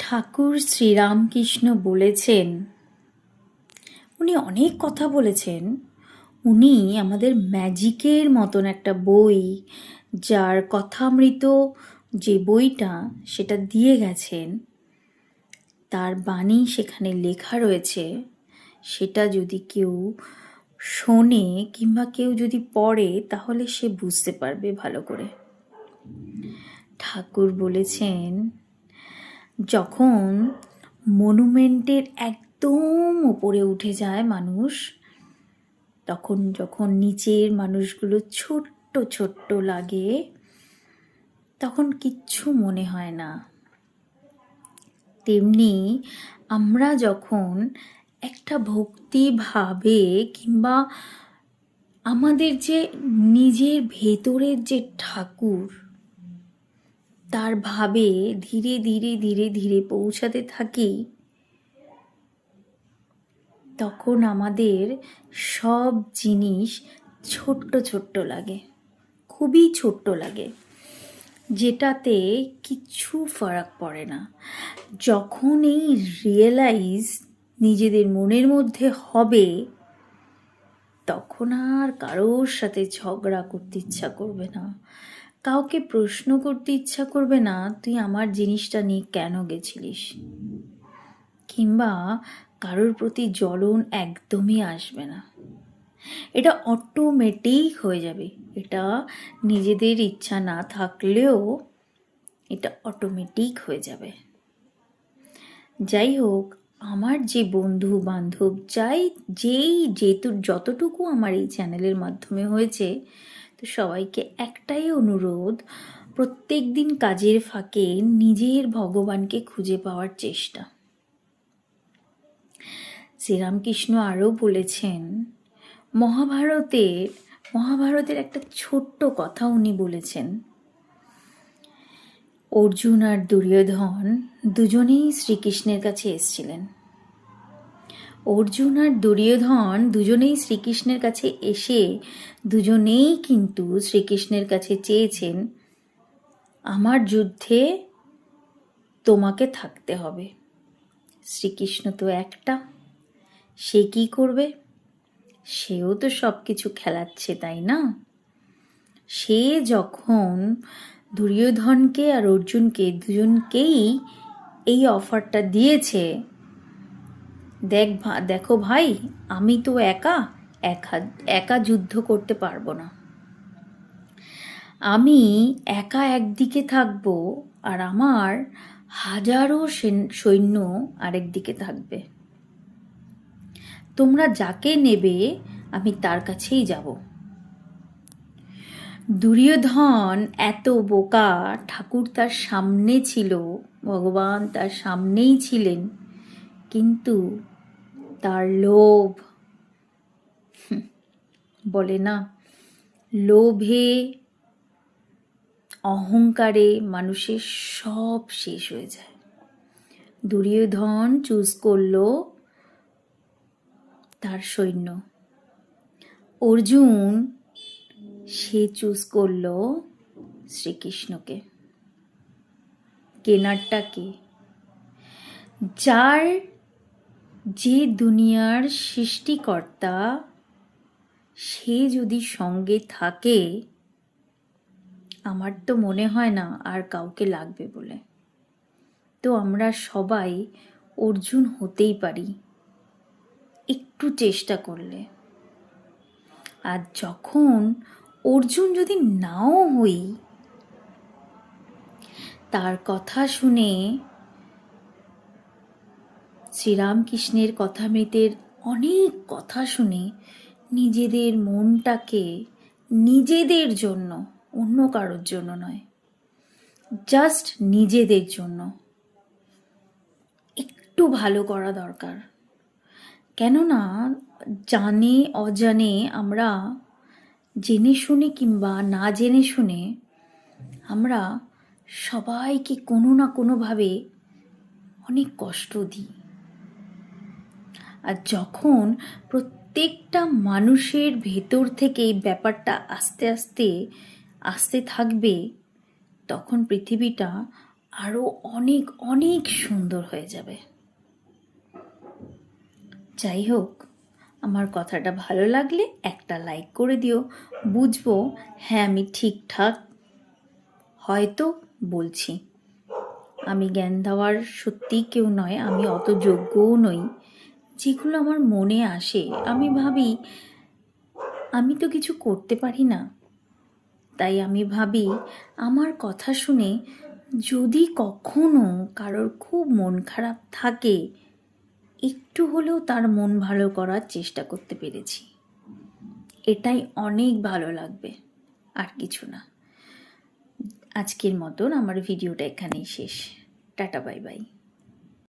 ঠাকুর শ্রীরামকৃষ্ণ বলেছেন, উনি অনেক কথা বলেছেন। উনি আমাদের ম্যাজিকের মতন একটা বই, যার কথামৃত যে বইটা সেটা দিয়ে গেছেন, তার বাণী সেখানে লেখা রয়েছে। সেটা যদি কেউ শোনে কিংবা কেউ যদি পড়ে তাহলে সে বুঝতে পারবে ভালো করে। ঠাকুর বলেছেন, যখন মনুমেন্টের একদম উপরে উঠে যায় মানুষ, তখন যখন নিচের মানুষগুলো ছোট্ট ছোট্ট লাগে, তখন কিচ্ছু মনে হয় না। তেমনি আমরা যখন একটা ভক্তিভাবে কিংবা আমাদের যে নিজের ভেতরের যে ঠাকুর, তার ভাবে ধীরে ধীরে ধীরে ধীরে পৌঁছাতে থাকি, তখন আমাদের সব জিনিস ছোট্ট ছোট্ট লাগে, খুবই ছোট্ট লাগে, যেটাতে কিচ্ছু ফারাক পড়ে না। যখন এই রিয়েলাইজ নিজেদের মনের মধ্যে হবে, তখন আর কারোর সাথে ঝগড়া করতে ইচ্ছা করবে না, কাউকে প্রশ্ন করতে ইচ্ছা করবে না তুই আমার জিনিসটা নিয়ে কেন গেছিলিস, কিংবা কারোর প্রতি জ্বলন একদমই আসবে না। এটা অটোমেটিক হয়ে যাবে। এটা নিজেদের ইচ্ছা না থাকলেও এটা অটোমেটিক হয়ে যাবে। যাই হোক, আমার যে বন্ধু বান্ধব যতটুকু আমার এই চ্যানেলের মাধ্যমে হয়েছে, তো সবাইকে একটাই অনুরোধ, প্রত্যেক দিন কাজের ফাঁকে নিজের ভগবানকে খুঁজে পাওয়ার চেষ্টা। শ্রীরামকৃষ্ণ আরও বলেছেন, মহাভারতের একটা ছোট্ট কথা উনি বলেছেন। অর্জুন আর দুর্যোধন দুজনেই শ্রীকৃষ্ণের কাছে এসেছিলেন। অর্জুন আর দুর্যোধন দুজনেই শ্রীকৃষ্ণের কাছে এসে দুজনেই কিন্তু শ্রীকৃষ্ণের কাছে চেয়েছেন, আমার যুদ্ধে তোমাকে থাকতে হবে। শ্রীকৃষ্ণ তো একটা, সে কি করবে? সেও তো সব কিছু খেলাচ্ছে, তাই না? সে যখন দুর্যোধনকে আর অর্জুনকে দুজনকেই এই অফারটা দিয়েছে, দেখো ভাই, আমি তো একা যুদ্ধ করতে পারবো না, আমি একা একদিকে থাকবো আর আমার হাজারো সৈন্য আরেক দিকে থাকবে। তোমরা যাকে নেবে আমি তার কাছেই যাব। দুর্যোধন এত বোকা, ঠাকুর তার সামনে ছিল, ভগবান তার সামনেই ছিলেন, কিন্তু তার লোভ, বলে না, লোভে অহংকারে মানুষের সব শেষ হয়ে যায়। দুর্যোধন চুজ করলো তার সৈন্য, অর্জুন সে চুজ করলো শ্রীকৃষ্ণকে। কেনারটা কে? যার যে দুনিয়ার সৃষ্টিকর্তা, সে যদি সঙ্গে থাকে, আমার তো মনে হয় না আর কাউকে লাগবে বলে। তো আমরা সবাই অর্জুন হতেই পারি একটু চেষ্টা করলে। আর যখন অর্জুন যদি নাও হই, তার কথা শুনে, শ্রীরামকৃষ্ণের কথামৃতের অনেক কথা শুনে নিজেদের মনটাকে নিজেদের জন্য, অন্য কারোর জন্য নয়, জাস্ট নিজেদের জন্য একটু ভালো করা দরকার। কেননা জানে অজানে আমরা জেনে শুনে কিংবা না জেনে শুনে আমরা সবাইকে কোনো না কোনোভাবে অনেক কষ্ট দিই। আর যখন প্রত্যেকটা মানুষের ভেতর থেকে এই ব্যাপারটা আস্তে আস্তে আসতে থাকবে, তখন পৃথিবীটা আরও অনেক অনেক সুন্দর হয়ে যাবে। যাই হোক, আমার কথাটা ভালো লাগলে একটা লাইক করে দিও। বুঝবো হ্যাঁ আমি ঠিকঠাক হয়তো বলছি। আমি জ্ঞান দেওয়ার সত্যিই কেউ নয়, আমি অত যোগ্যও নই। যেগুলো আমার মনে আসে আমি ভাবি আমি তো কিছু করতে পারি না, তাই আমি ভাবি আমার কথা শুনে যদি কখনো কারোর খুব মন খারাপ থাকে, একটু হলেও তার মন ভালো করার চেষ্টা করতে পেরেছি, এটাই অনেক ভালো লাগবে, আর কিছু না। আজকের মতন আমার ভিডিওটা এখানেই শেষ। Tata, bye bye.